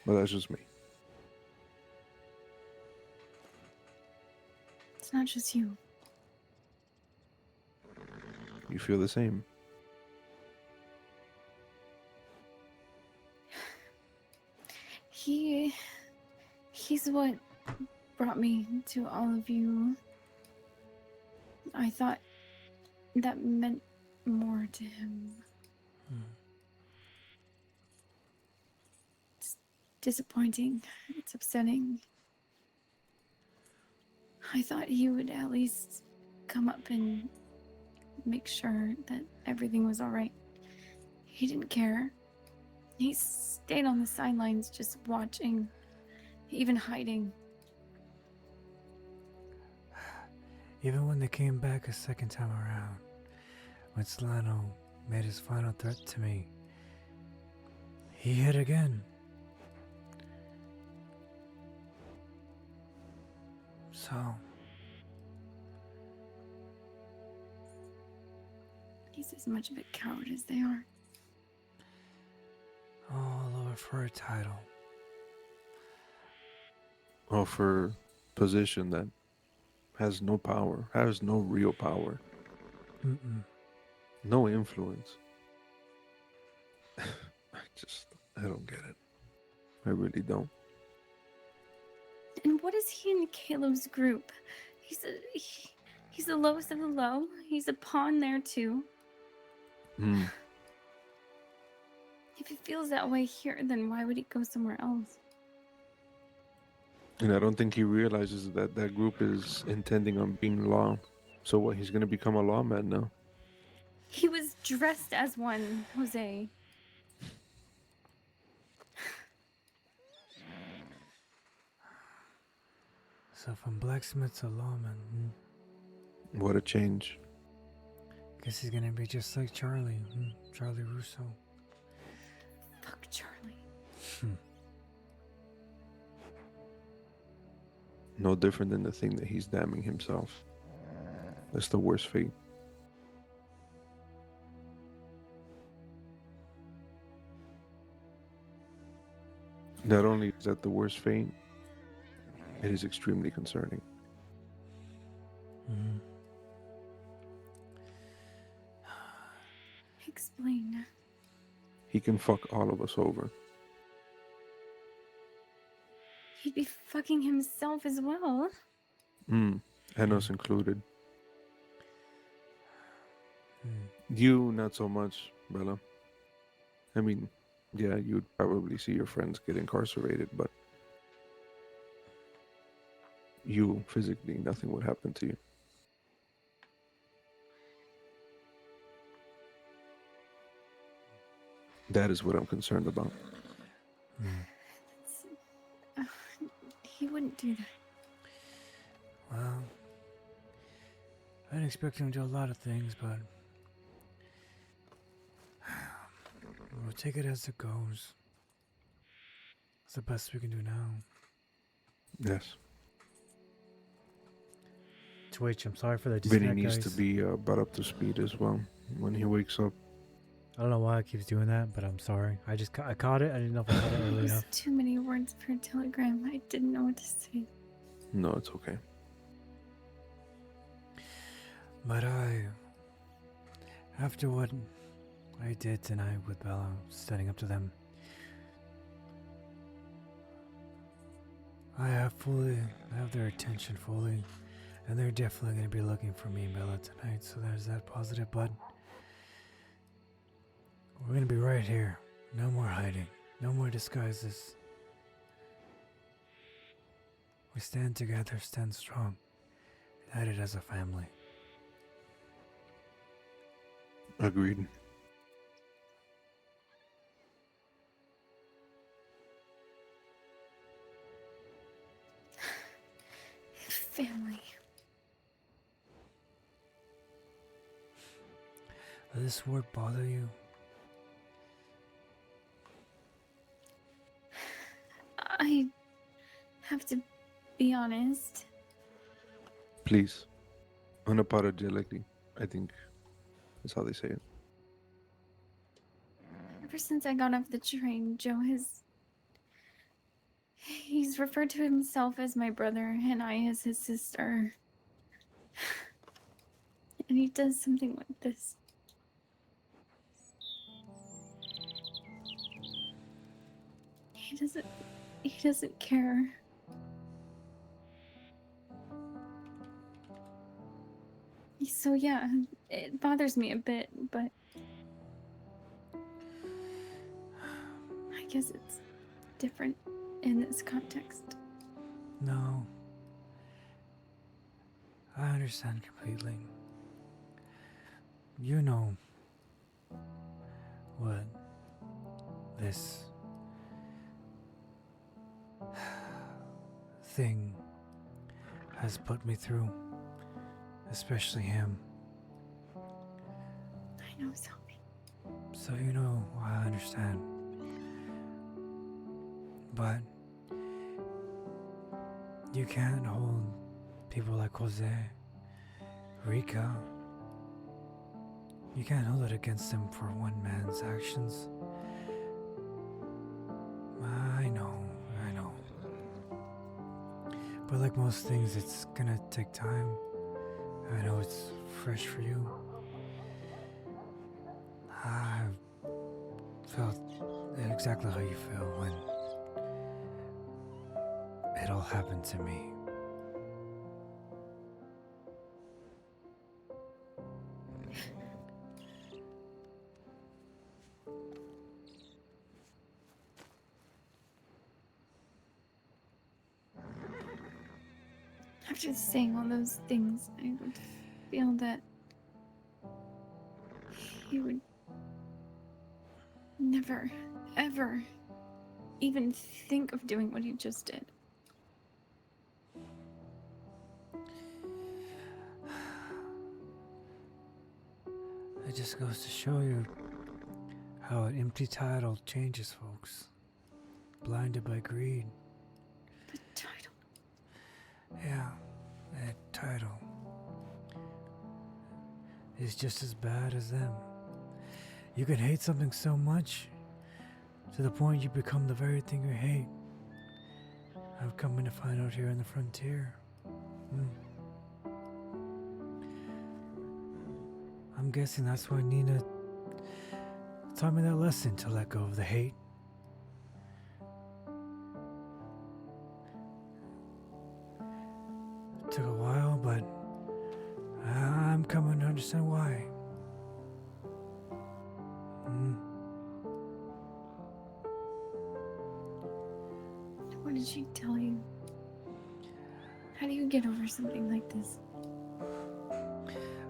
But that's just me. It's not just you. You feel the same. He's what brought me to all of you. I thought that meant more to him. It's disappointing. It's upsetting. I thought he would at least come up and make sure that everything was all right. He didn't care. He stayed on the sidelines just watching, even hiding. Even when they came back a second time around, when Solano made his final threat to me, he hit again. So, He's as much of a coward as they are. all over for a title. Or for position that has no power, has no real power, no influence. I don't get it. I really don't. And what is he in Caleb's group? He's the lowest of the low. He's a pawn there too. If he feels that way here, then why would he go somewhere else? And I don't think he realizes that that group is intending on being law. So what, he's going to become a lawman now? He was dressed as one, Jose. So from blacksmith to lawman. What a change. Guess he's gonna be just like Charlie. Charlie Russo. Fuck Charlie. No different than the thing that he's damning himself. That's the worst fate. Not only is that the worst fate, it is extremely concerning. Explain. He can fuck all of us over. He'd be fucking himself as well. And us included. You, not so much, Bella. I mean, yeah, you'd probably see your friends get incarcerated, but you, physically, nothing would happen to you. That is what I'm concerned about. He wouldn't do that. Well, I didn't expect him to do a lot of things, but we'll take it as it goes. It's the best we can do now. Yes. Twitch, I'm sorry for the Vinny disconnect, needs guys. to be brought up to speed as well when he wakes up. I don't know why it keeps doing that, but I'm sorry. I caught it. I didn't know if I caught it early enough. Too many words per telegram. I didn't know what to say. No, it's okay. But after what I did tonight with Bella, standing up to them, I have their attention fully, and they're definitely going to be looking for me and Bella tonight, so there's that positive, but we're going to be right here. No more hiding. No more disguises. We stand together, stand strong, united as a family. Agreed. Family. Does this word bother you? I have to be honest. Please. Unapologetically, I think that's how they say it. Ever since I got off the train, Joe has He's referred to himself as my brother and I as his sister. And he does something like this. He doesn't care. So yeah, it bothers me a bit, but I guess it's different in this context. No, I understand completely. You know what this thing has put me through, especially him. I know, Selby. So you know I understand. But you can't hold people like Jose, Rika. You can't hold it against them for one man's actions. I know. But like most things, it's gonna take time. I know it's fresh for you. I felt exactly how you feel when it all happened to me. After saying all those things, I would feel that he would never, ever even think of doing what he just did. It just goes to show you how an empty title changes folks. Blinded by greed. The title. Yeah, that title is just as bad as them. You can hate something so much to the point you become the very thing you hate. I've come to find out here in the frontier. I'm guessing that's why Nina taught me that lesson, to let go of the hate. It took a while, but I'm coming to understand why. What did she tell you? How do you get over something like this?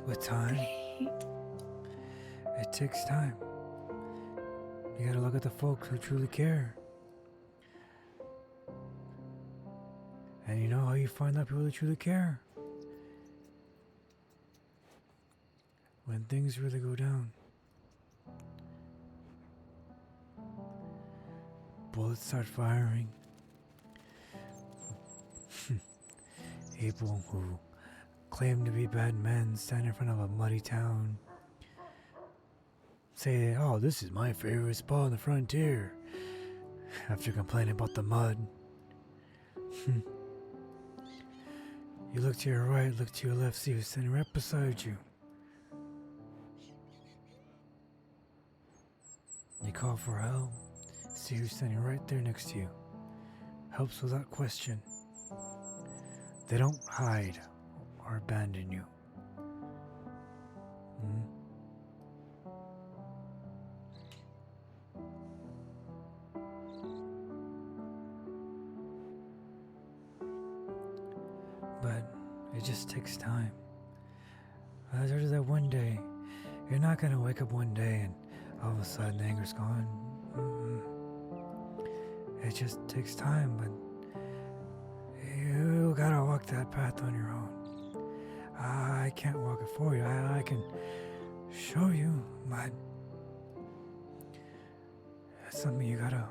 With time, Hate. it takes time. You gotta look at the folks who truly care. And you know how you find out people that truly care? When things really go down. Bullets start firing. People who claim to be bad men stand in front of a muddy town. Say, oh, this is my favorite spot on the frontier. After complaining about the mud. You look to your right, look to your left, see who's standing right beside you. You call for help, see who's standing right there next to you. Helps without question. They don't hide or abandon you. But it just takes time. There's that one day. You're not gonna wake up one day and all of a sudden the anger's gone. It just takes time, but you gotta walk that path on your own. I can't walk it for you. I can show you, but it's something you gotta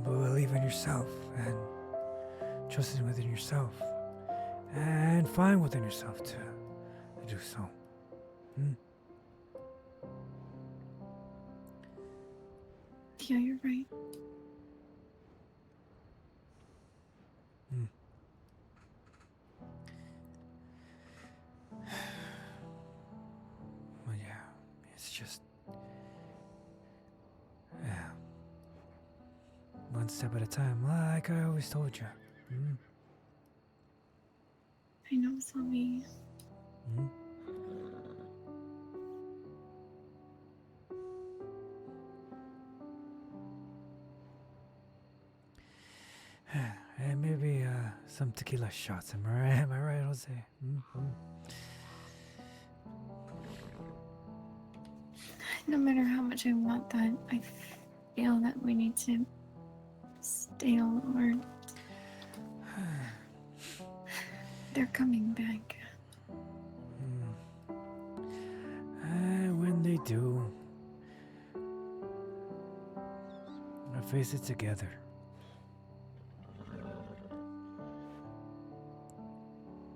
believe in yourself and trust within yourself and find within yourself to do so. Yeah, you're right. one step at a time, like I always told you. Mm? I know, Salvi. Mm? And maybe some tequila shots. Am I right? Am I right, Jose? Mm-hmm. No matter how much I want that, I feel that we need to stay or they're coming back. And when they do, we'll face it together.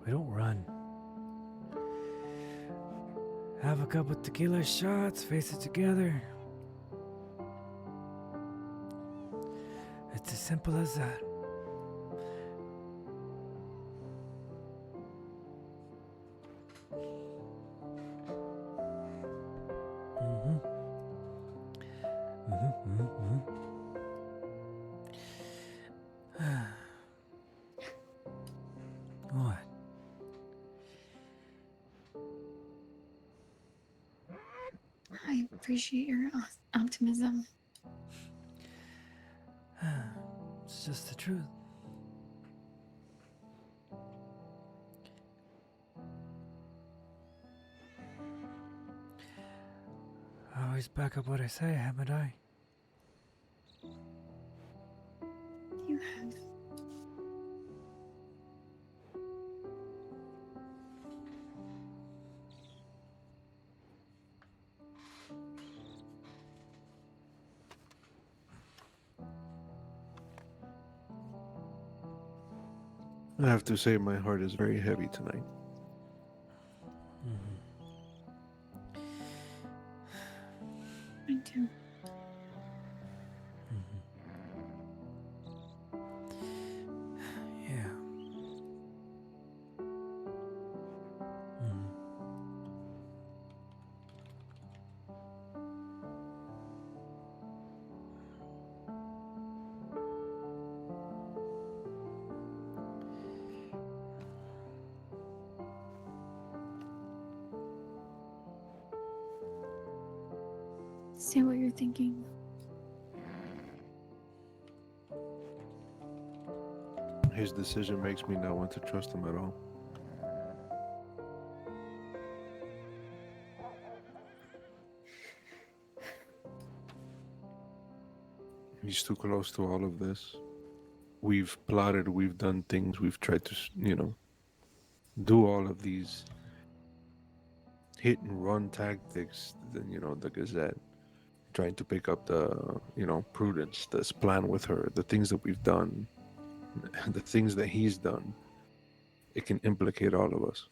We don't run. Have a couple tequila shots, face it together. It's as simple as that. Mm-hmm. Mm-hmm. Mm-hmm. What? I appreciate your optimism. It's just the truth. I always back up what I say, haven't I? You have. I have to say, my heart is very heavy tonight. Mm-hmm. I do. Yeah. Mm-hmm. Say what you're thinking. His decision makes me not want to trust him at all. He's too close to all of this. We've plotted, we've done things, we've tried to, do all of these hit and run tactics, the Gazette, trying to pick up Prudence, this plan with her, the things that we've done, the things that he's done. It can implicate all of us.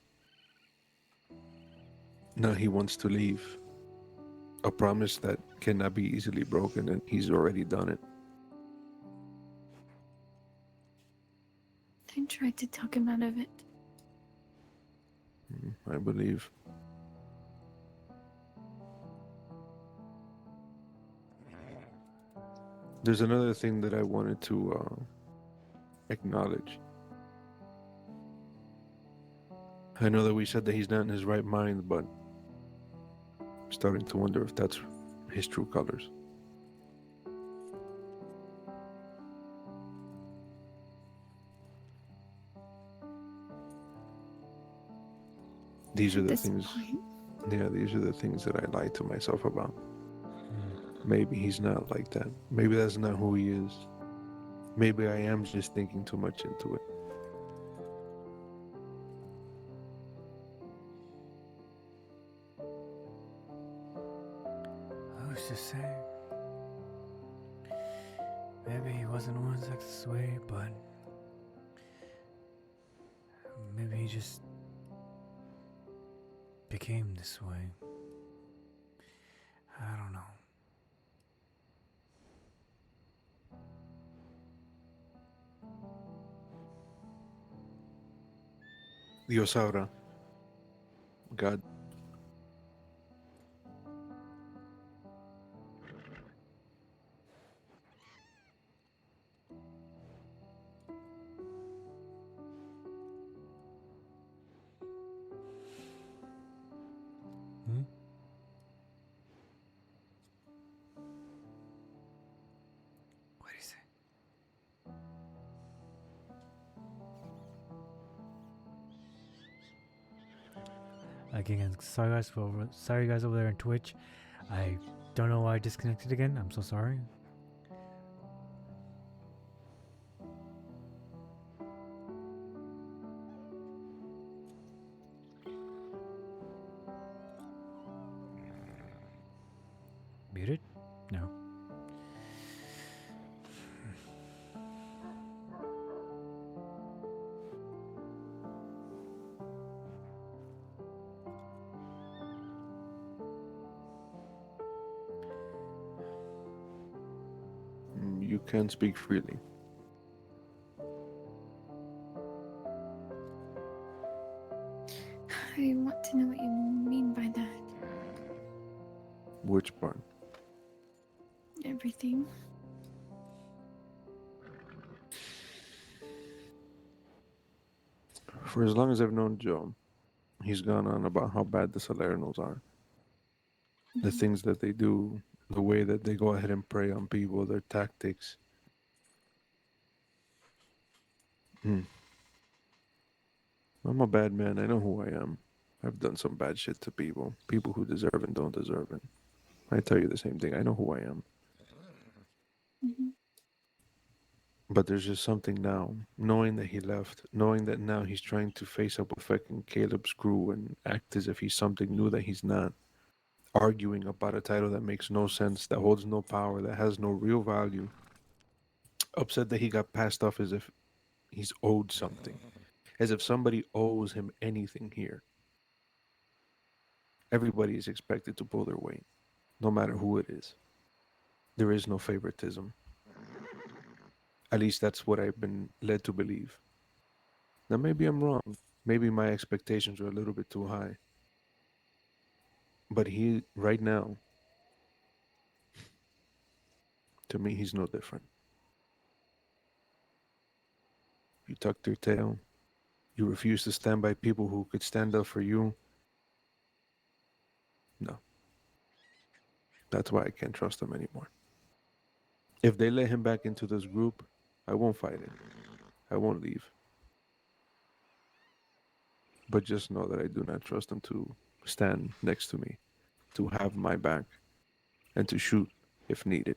Now he wants to leave. A promise that cannot be easily broken, and he's already done it. I tried to talk him out of it. I believe. There's another thing that I wanted to acknowledge. I know that we said that he's not in his right mind, but I'm starting to wonder if that's his true colors. These are At the this things. point, Yeah, these are the things that I lie to myself about. Maybe he's not like that. Maybe that's not who he is. Maybe I am just thinking too much into it. I was just saying. Maybe he wasn't always like this way, but maybe he just became this way. I don't know. Dios sabrá. God. Again, sorry guys over there on Twitch. I don't know why I disconnected again. I'm so sorry. Muted? No. You can speak freely. I want to know what you mean by that. Which part? Everything. For as long as I've known Joe, he's gone on about how bad the Salernos are. The things that they do, the way that they go ahead and prey on people, their tactics. I'm a bad man. I know who I am. I've done some bad shit to people. People who deserve and don't deserve it. I tell you the same thing. I know who I am. Mm-hmm. But there's just something now, knowing that he left, knowing that now he's trying to face up with fucking Caleb's crew and act as if he's something new that he's not. Arguing about a title that makes no sense, that holds no power, that has no real value. Upset that he got passed off as if he's owed something, as if somebody owes him anything here. Everybody is expected to pull their weight, no matter who it is. There is no favoritism. At least that's what I've been led to believe. Now, maybe I'm wrong. Maybe my expectations are a little bit too high. But he, right now, to me, he's no different. You tucked your tail. You refuse to stand by people who could stand up for you. No, that's why I can't trust him anymore. If they let him back into this group, I won't fight it. I won't leave. But just know that I do not trust him to stand next to me, to have my back, and to shoot if needed.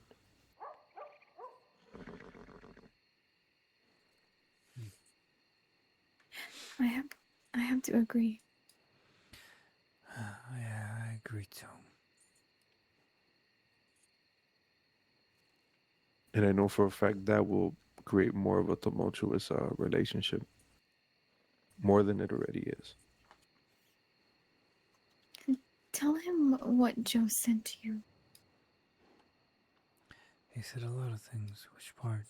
I have to agree. Yeah, I agree too. And I know for a fact that will create more of a tumultuous relationship, more than it already is. Tell him what Joe said to you. He said a lot of things. Which part?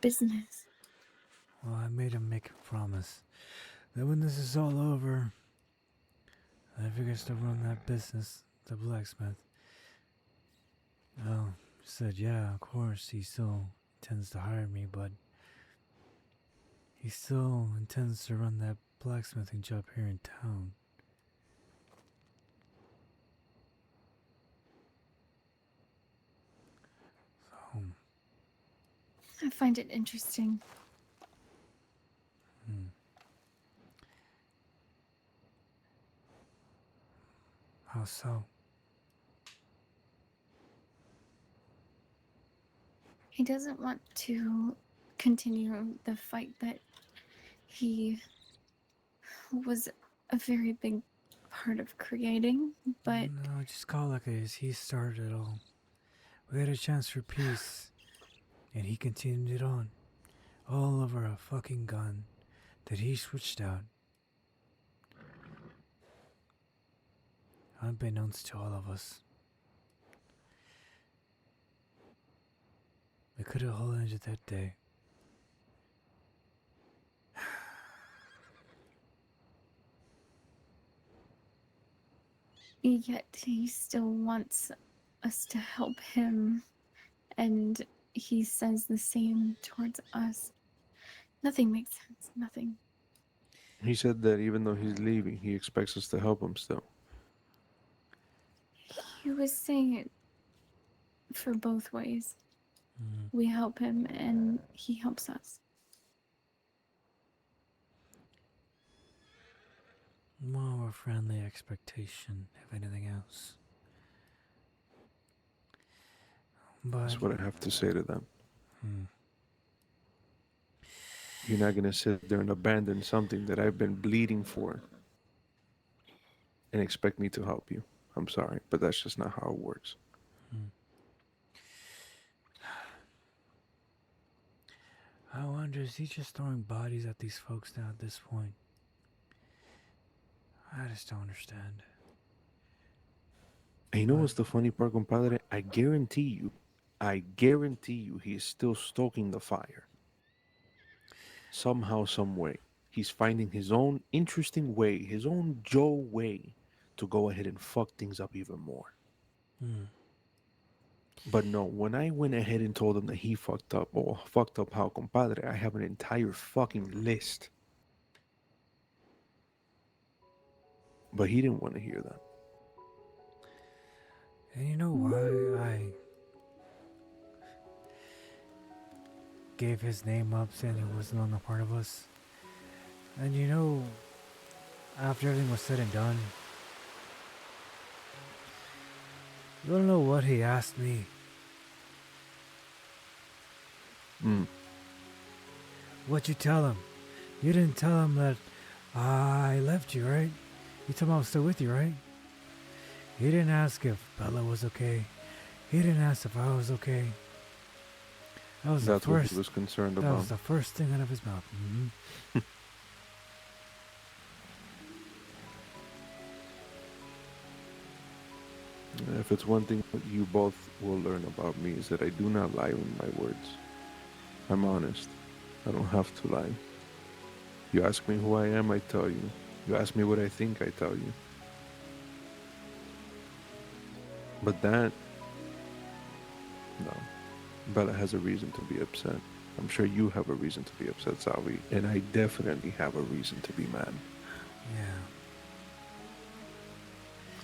Business. Well, I made him make a promise that when this is all over, if he gets to run that business, the blacksmith. Well, he said, yeah, of course, he still intends to hire me, but he still intends to run that blacksmithing job here in town. So, I find it interesting. How so? He doesn't want to continue the fight that he was a very big part of creating, but No, just call it like it is. He started it all. We had a chance for peace, and he continued it on. All over a fucking gun that he switched out. Unbeknownst to all of us. We could have all ended that day. yet he still wants us to help him, and he says the same towards us. Nothing makes sense. Nothing. He said that even though he's leaving, he expects us to help him still. He was saying it for both ways. Mm. We help him, and he helps us. More of a friendly expectation, if anything else. But That's what I have to say to them. hmm, You're not gonna sit there and abandon something that I've been bleeding for and expect me to help you. I'm sorry, but that's just not how it works. hmm. I wonder, is he just throwing bodies at these folks now at this point? I just don't understand. And you know But what's the funny part, compadre? I guarantee you, he is still stoking the fire. Somehow, some way. He's finding his own interesting way, his own Joe way to go ahead and fuck things up even more. hmm, But no, when I went ahead and told him that he fucked up, or fucked up how, compadre, I have an entire fucking list. But he didn't want to hear that. and you know why I gave his name up saying he wasn't on the part of us? And you know, after everything was said and done, you wanna know what he asked me? Mm, What'd you tell him? You didn't tell him that I left you, right? You told him I was still with you, right? He didn't ask if Bella was okay. He didn't ask if I was okay. That was the that's what he first. was concerned That about. was the first thing out of his mouth. If it's one thing that you both will learn about me is that I do not lie in my words. I'm honest. I don't have to lie. You ask me who I am, I tell you. You ask me what I think, I tell you. But that, no. Bella has a reason to be upset. I'm sure you have a reason to be upset, Salvi, and I definitely have a reason to be mad. Yeah.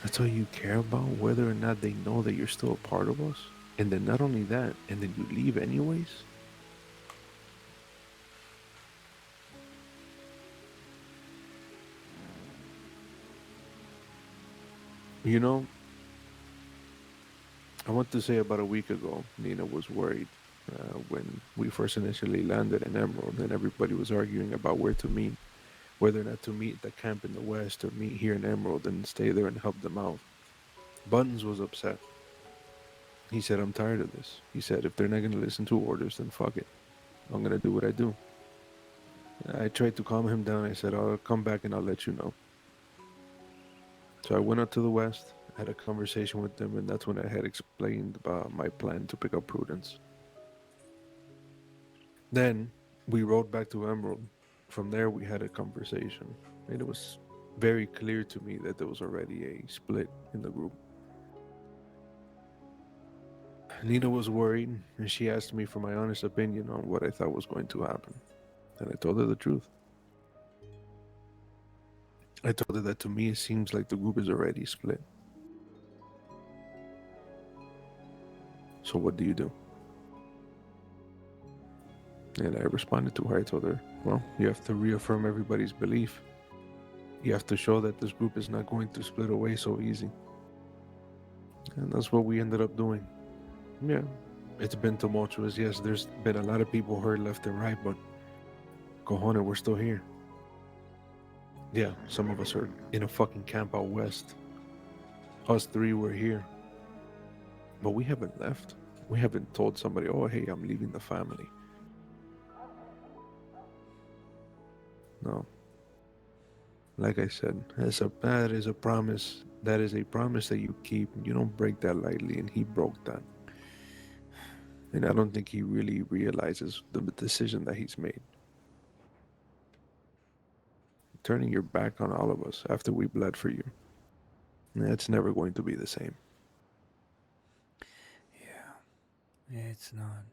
That's all you care about, whether or not they know that you're still a part of us? And then not only that, and then you leave anyways? You know, I want to say about a week ago, Nina was worried when we first initially landed in Emerald and everybody was arguing about where to meet, whether or not to meet at the camp in the West or meet here in Emerald and stay there and help them out. Buttons was upset. He said, I'm tired of this. He said, if they're not going to listen to orders, then fuck it. I'm going to do what I do. I tried to calm him down. I said, I'll come back and I'll let you know. So I went out to the West, had a conversation with them, and that's when I had explained about my plan to pick up Prudence. Then we rode back to Emerald. From there, we had a conversation, and it was very clear to me that there was already a split in the group. Nina was worried, and she asked me for my honest opinion on what I thought was going to happen. And I told her the truth. I told her that to me, it seems like the group is already split. So what do you do? And I responded to her. I told her, well, you have to reaffirm everybody's belief. You have to show that this group is not going to split away so easy. And that's what we ended up doing. Yeah, it's been tumultuous. Yes, there's been a lot of people hurt left and right, but cojones, we're still here. Yeah, some of us are in a fucking camp out west. Us three were here, but we haven't left. We haven't told somebody, oh, hey, I'm leaving the family. No. Like I said, that is a promise. That is a promise that you keep. You don't break that lightly, and he broke that. And I don't think he really realizes the decision that he's made. Turning your back on all of us after we bled for you. It's never going to be the same. Yeah. It's not.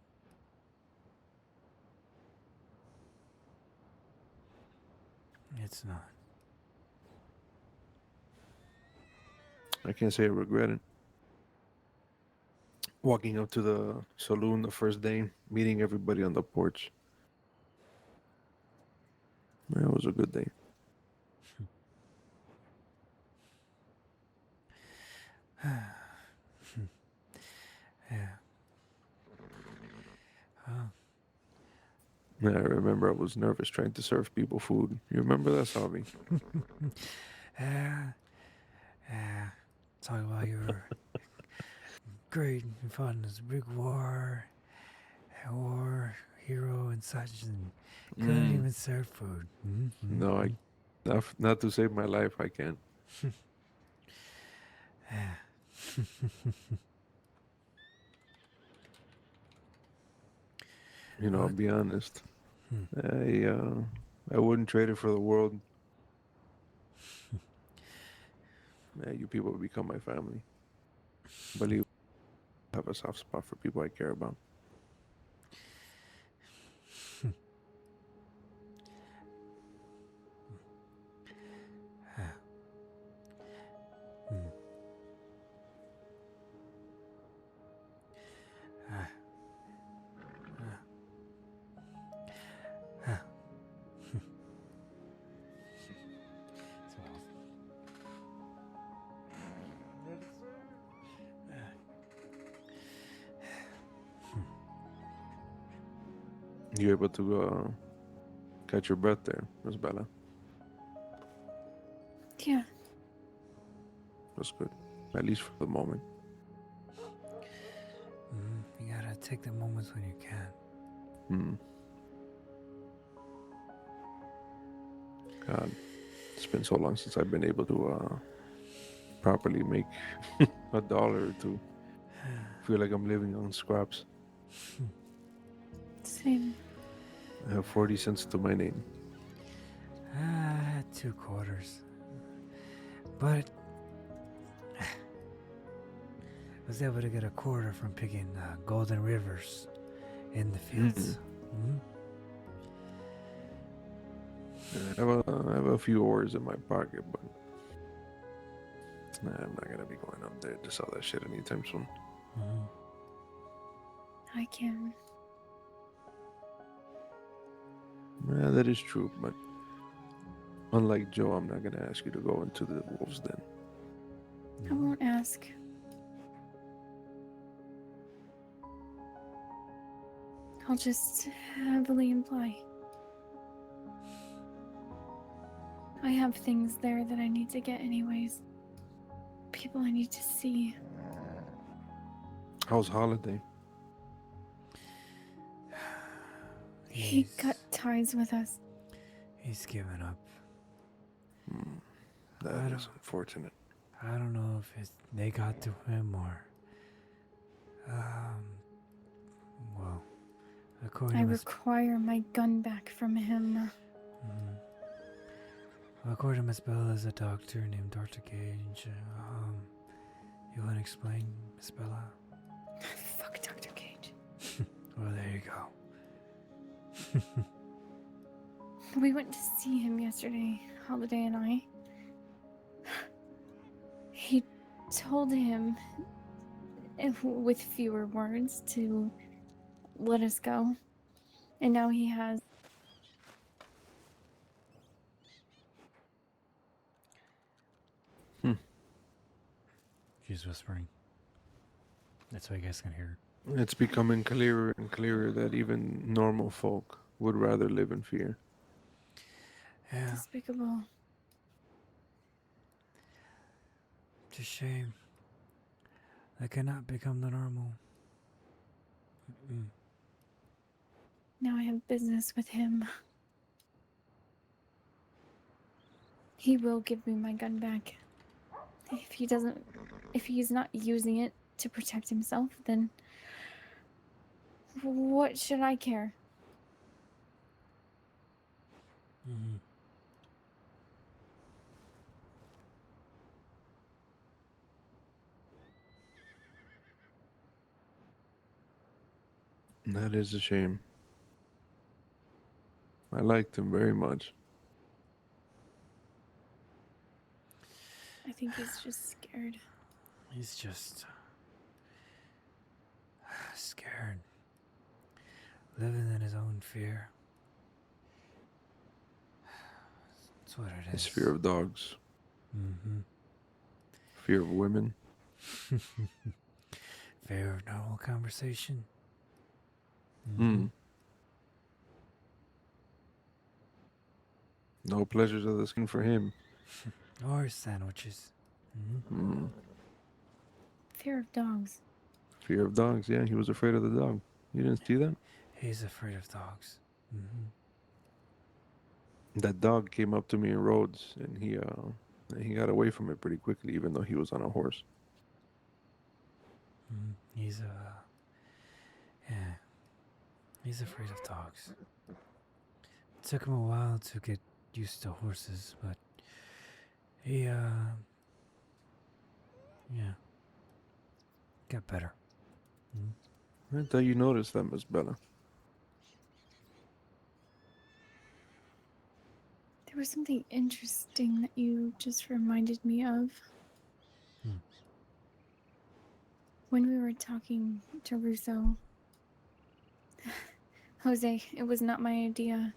It's not. I can't say I regret it. Walking up to the saloon the first day, meeting everybody on the porch. It was a good day. Yeah. Oh, Yeah, I remember I was nervous trying to serve people food. You remember that, Salvi? yeah. Yeah. Talk about your great and fought in this big war hero and such, and couldn't Mm, even serve food. no, not to save my life, I can't. Yeah. I'll What? be honest. Hmm. I wouldn't trade it for the world. You people become my family. Believe I have a soft spot for people I care about. Ah, hmm. Ah, ah, ah. Smells. You able to catch your breath there, Miss Bella? Yeah. That's good. At least for the moment. You gotta take the moments when you can. Hmm. God, it's been so long since I've been able to properly make $1 or two. Feel like I'm living on scraps. Same. I have 40 cents to my name. I had 2 quarters, but I was able to get a quarter from picking golden rivers in the Mm. fields. I have a few oars in my pocket, but I'm not gonna be going up there to sell that shit anytime soon. Mm-hmm. I can. Yeah, that is true, but unlike Joe, I'm not gonna ask you to go into the wolves den. I won't ask. I'll just heavily imply. I have things there that I need to get anyways. People I need to see. How's Holiday? He cut ties with us. He's given up. That is unfortunate. I don't know if they got to him or, well, according I to require my gun back from him. according to Miss Bella, is a doctor named Dr. Gage. You want to explain, Miss Bella? Fuck Dr. Cage. Well, there you go. We went to see him yesterday, Holiday and I. He told him, with fewer words, to let us go. And now he has. She's whispering. That's why you guys can hear. It's becoming clearer and clearer that even normal folk would rather live in fear. Yeah, Despicable. it's a shame. That cannot become the normal. Now I have business with him. He will give me my gun back. If he's not using it to protect himself, then what should I care? That is a shame. I liked him very much. I think he's just scared. He's just scared, living in his own fear. That's what it is. His fear of dogs, Mm-hmm. fear of women. Fear of normal conversation. Hmm. No pleasures of the skin for him. Or sandwiches. Hmm. Fear of dogs. Fear of dogs. Yeah, he was afraid of the dog. You didn't see that? He's afraid of dogs. That dog came up to me in roads, and he got away from it pretty quickly, even though he was on a horse. He's yeah, he's afraid of dogs. It took him a while to get used to horses, but he yeah, got better. I thought you noticed that, Miss Bella. There was something interesting that you just reminded me of. Hmm. When we were talking to Russo. Jose, it was not my idea.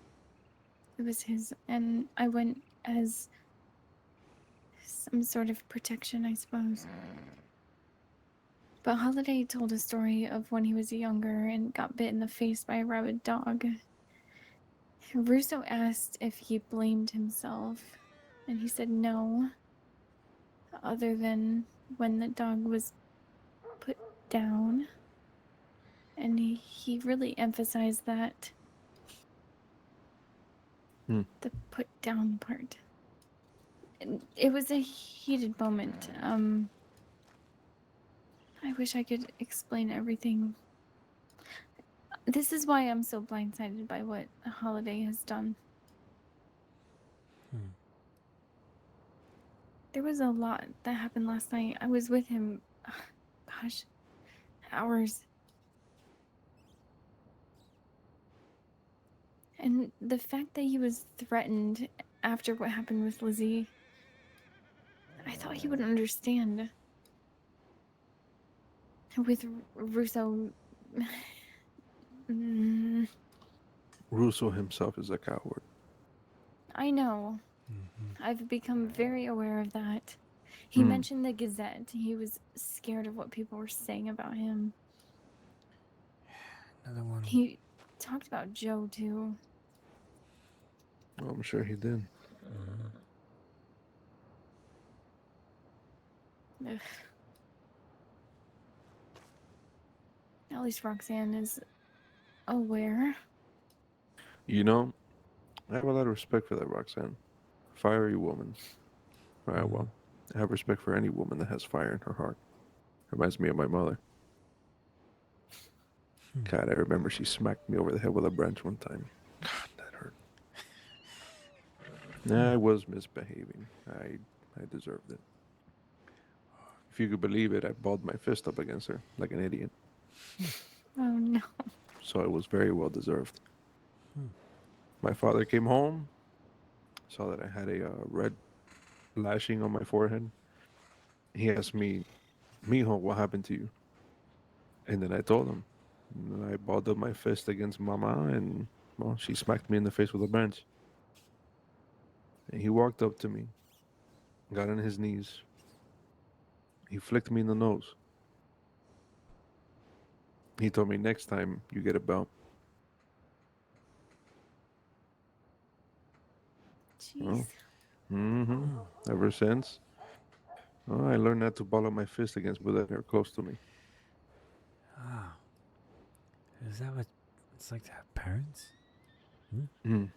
It was his, and I went as some sort of protection, I suppose. But Holiday told a story of when he was younger and got bit in the face by a rabid dog. Russo asked if he blamed himself, and he said no, other than when the dog was put down. And he really emphasized that, Hmm. the put down part. And it was a heated moment. I wish I could explain everything. This is why I'm so blindsided by what Holiday has done. Hmm. There was a lot that happened last night. I was with him, gosh, hours. And the fact that he was threatened after what happened with Lizzie, I thought he would understand. With Russo. Mm, Russo himself is a coward. I know. Mm-hmm. I've become very aware of that. He Hmm. mentioned the Gazette. He was scared of what people were saying about him. Another one. He talked about Joe, too. Oh, I'm sure he did. Ugh. At least Roxanne is aware. You know, I have a lot of respect for that Roxanne. Fiery woman. All right, well, I have respect for any woman that has fire in her heart. Reminds me of my mother. God, I remember she smacked me over the head with a branch one time. God, that hurt. I was misbehaving. I deserved it. If you could believe it, I balled my fist up against her like an idiot. Oh no. So it was very well deserved. My father came home, saw that I had a red lashing on my forehead. He asked me, Mijo, what happened to you? And then I told him. And I balled up my fist against Mama, and, well, she smacked me in the face with a bench. And he walked up to me, got on his knees. He flicked me in the nose. He told me, next time you get a belt. Jeez. Well, ever since, I learned not to ball up my fist against people that are close to me. Ah, is that what it's like to have parents? Mm.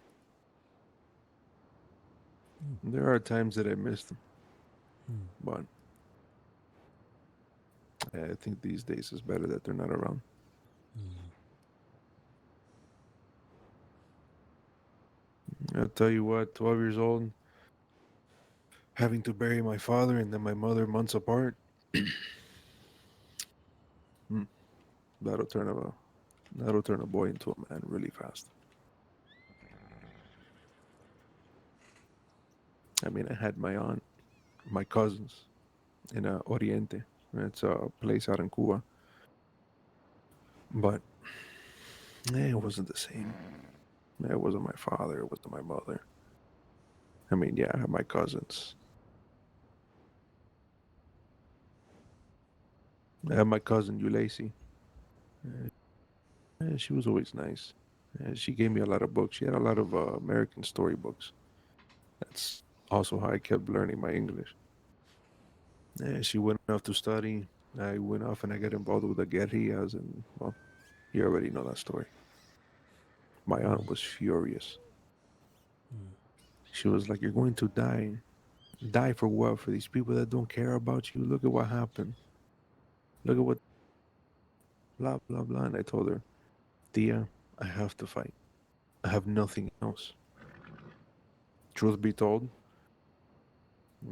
There are times that I miss them, but I think these days it's better that they're not around. I'll tell you what, 12 years old, having to bury my father and then my mother months apart, mm, that'll turn a boy into a man really fast. I mean, I had my aunt, my cousins in Oriente. It's a place out in Cuba, but it wasn't the same. It wasn't my father. It wasn't my mother. I mean, yeah, I have my cousins. My cousin Ulysses. She was always nice. She gave me a lot of books. She had a lot of American storybooks. That's also how I kept learning my English. She went off to study. I went off and I got involved with the guerrillas, and well, you already know that story. My Mm, aunt was furious. mm, She was like, "You're going to die. Die for what? For these people that don't care about you? Look at what happened. Look at what blah blah blah." And I told her, "Tia, I have to fight. I have nothing else." Truth be told,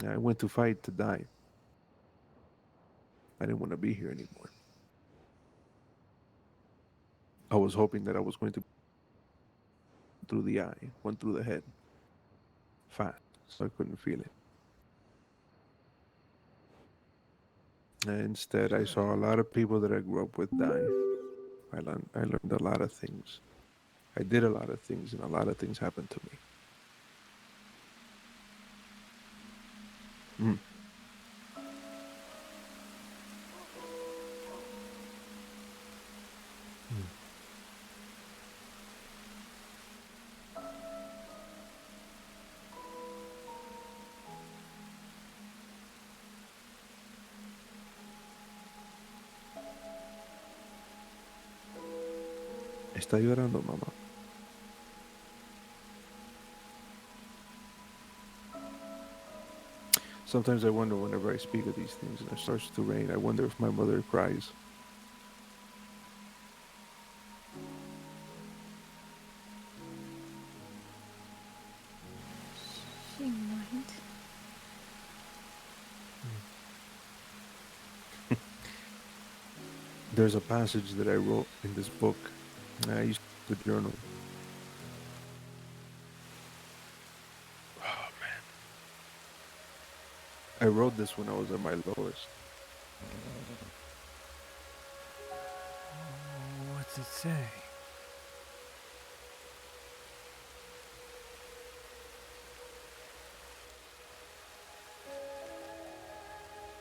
I went to fight to die. I didn't want to be here anymore. I was hoping that I was going to through the eye, one through the head, fast, so I couldn't feel it. And instead, I saw a lot of people that I grew up with die. I learned a lot of things. I did a lot of things, and a lot of things happened to me. Mm. mm. Está llorando, mamá. Sometimes I wonder whenever I speak of these things and it starts to rain, I wonder if my mother cries. She might. There's a passage that I wrote in this book. I used to journal. Oh man, I wrote this when I was at my lowest. What's it say?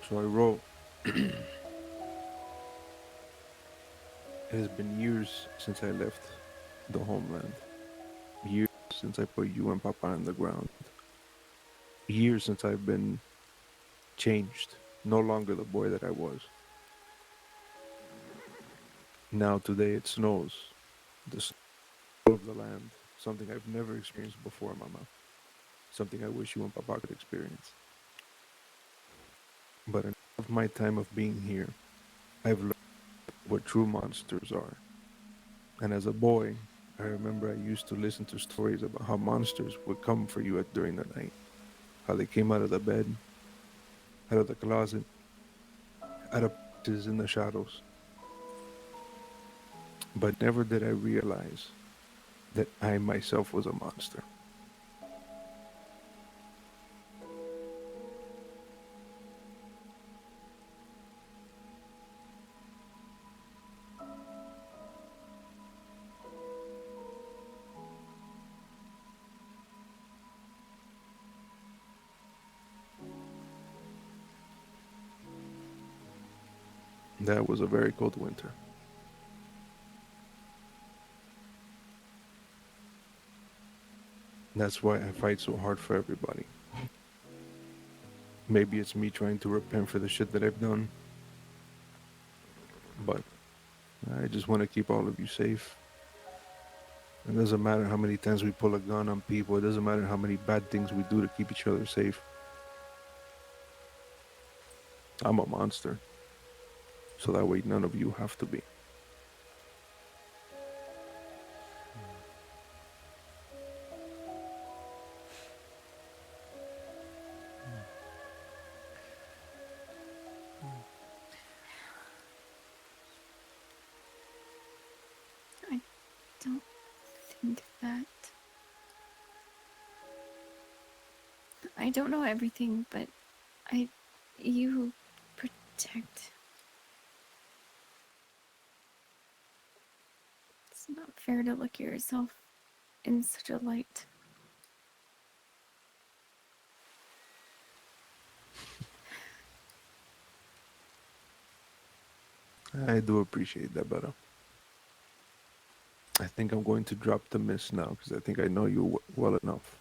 So I wrote, it has been years since I left the homeland. Years since I put you and Papa in the ground. Years since I've been changed. No longer the boy that I was. Now today it snows. The snow of the land. Something I've never experienced before, Mama. Something I wish you and Papa could experience. But in of my time of being here, I've learned what true monsters are. And as a boy, I remember I used to listen to stories about how monsters would come for you during the night, how they came out of the bed, out of the closet, out of places in the shadows. But never did I realize that I myself was a monster. That was a very cold winter. That's why I fight so hard for everybody. Maybe it's me trying to repent for the shit that I've done, but I just want to keep all of you safe. It doesn't matter how many times we pull a gun on people. It doesn't matter how many bad things we do to keep each other safe. I'm a monster, so that way none of you have to be. I don't think that. I don't know everything, but I. You protect. It's not fair to look at yourself in such a light. I do appreciate that, but I think I'm going to drop the miss now because I think I know you well enough.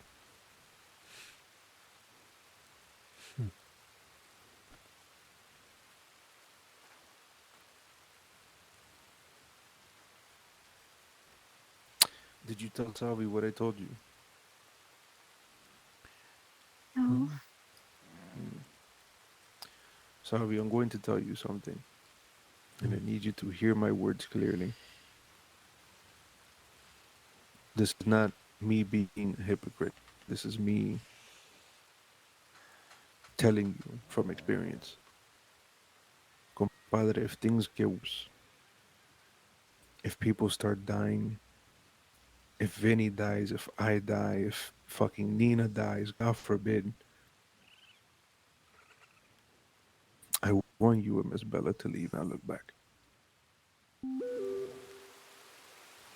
Hmm. Did you tell Salvi what I told you? No. Hmm? Hmm. Salvi, I'm going to tell you something, and Hmm. I need you to hear my words clearly. This is not me being a hypocrite. This is me telling you from experience. Compadre, if things get worse, if people start dying, if Vinny dies, if I die, if fucking Nina dies, God forbid, I want you and Miss Bella to leave and look back.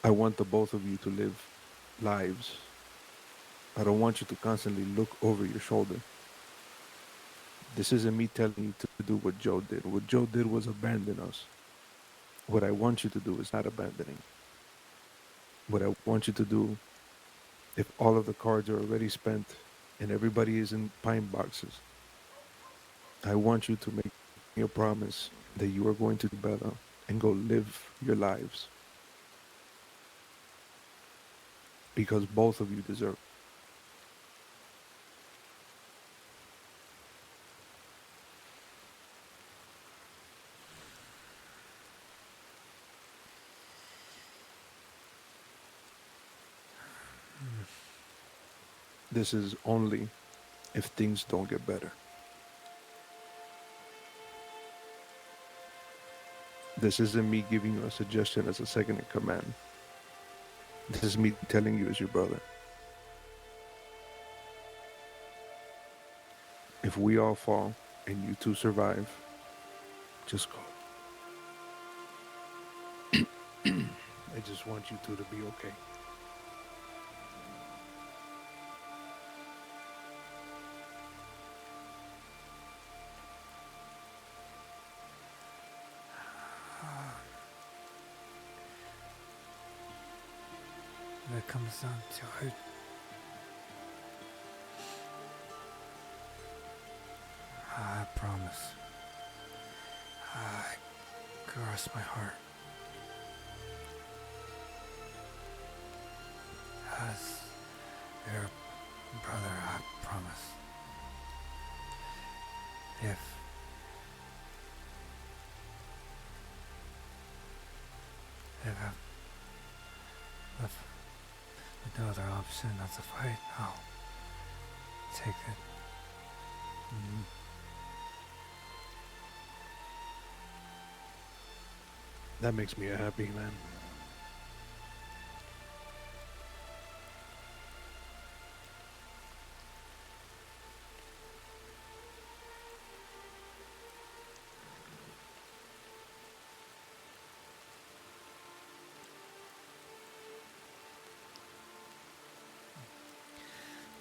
I want the both of you to live lives. I don't want you to constantly look over your shoulder. This isn't me telling you to do what Joe did. What Joe did was abandon us. What I want you to do is not abandoning. What I want you to do, if all of the cards are already spent and everybody is in pine boxes, I want you to make me a promise that you are going to do better and go live your lives because both of you deserve it. This is only if things don't get better. This isn't me giving you a suggestion as a second in command. This is me telling you as your brother. If we all fall and you two survive, just go. I just want you two to be okay. When it comes down to it, I promise. I cross my heart. As your brother, I promise. If I left with no other option not to fight, I'll take it. Mm, That makes me a happy man.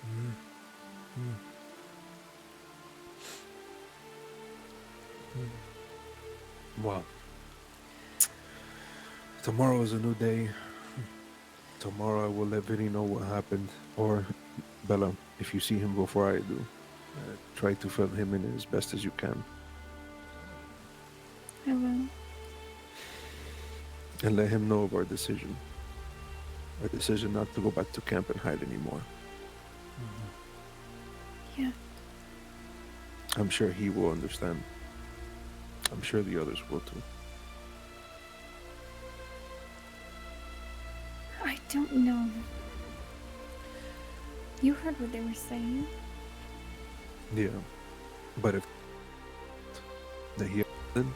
mm, mm, mm. Well, tomorrow is a new day. Tomorrow I will let Vinny know what happened. Or Bella, if you see him before I do, try to fill him in as best as you can. I will. And let him know of our decision. Our decision not to go back to camp and hide anymore. Yeah. I'm sure he will understand. I'm sure the others will too. I don't know. You heard what they were saying. Yeah. But if that he did,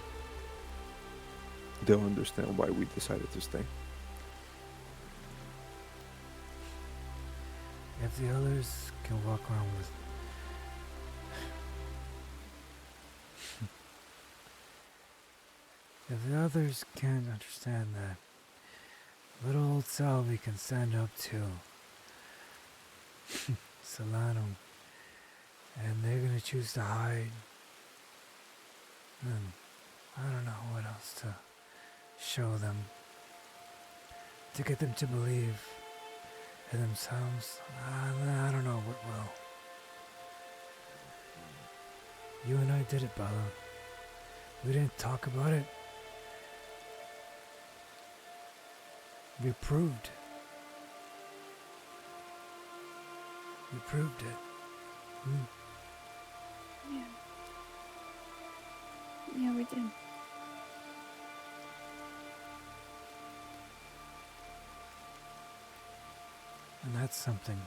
they'll understand why we decided to stay. If the others can walk around with if the others can't understand that little old Salvi can stand up to Solano and they're gonna choose to hide, then I don't know what else to show them, to get them to believe in themselves. I don't know what will. You and I did it, Bella. We didn't talk about it. We proved. We proved it. Yeah. Yeah, we did. And that's something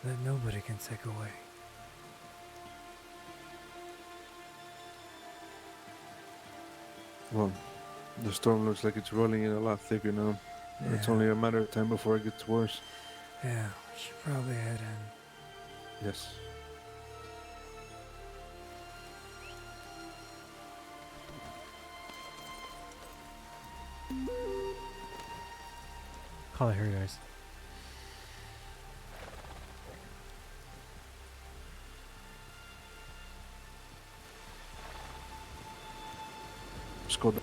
that nobody can take away. Well, the storm looks like it's rolling in a lot thicker now. It's only a matter of time before it gets worse. Yeah, we should probably head in. Yes. Call it here, guys. Let's go.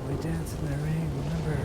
We dance in the rain, remember?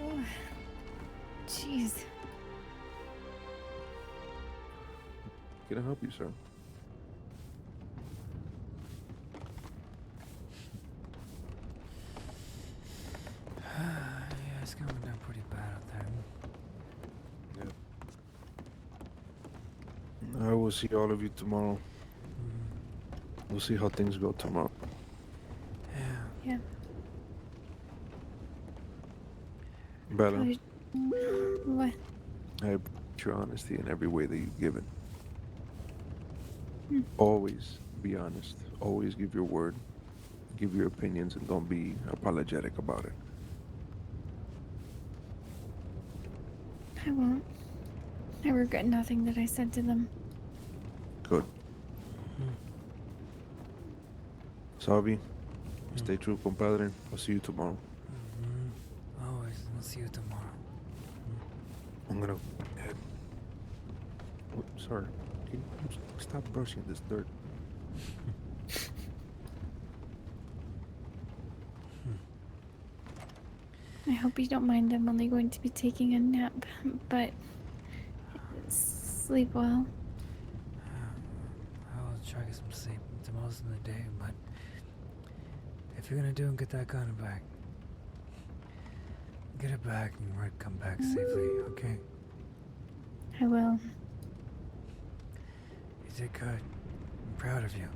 Oh, jeez. Can I help you, sir? Yeah, it's going down pretty bad out there. Yeah. I will see all of you tomorrow. We'll see how things go tomorrow. Yeah. Yeah. Bella, Probably- What? I appreciate your honesty in every way that you've given. Hmm. Always be honest. Always give your word. Give your opinions and don't be apologetic about it. I won't. I regret nothing that I said to them. Good. Salvi, stay true, compadre. I'll see you tomorrow. Always. We'll see you tomorrow. I'm gonna head. Oh, sorry. Can you stop brushing this dirt? I hope you don't mind. I'm only going to be taking a nap, but sleep well. I will try to get some sleep tomorrow's in the day, but if you're gonna do and get that gun back, get it back and come back safely, okay? I will. You did good. I'm proud of you.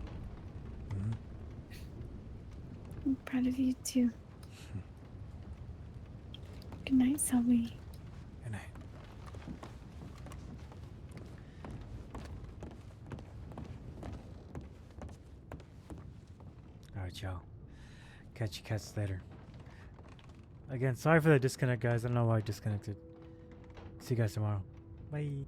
I'm proud of you too. Good night, Selby. Good night. Alright, y'all. Catch you cats later. Again, sorry for the disconnect, guys. I don't know why I disconnected. See you guys tomorrow. Bye.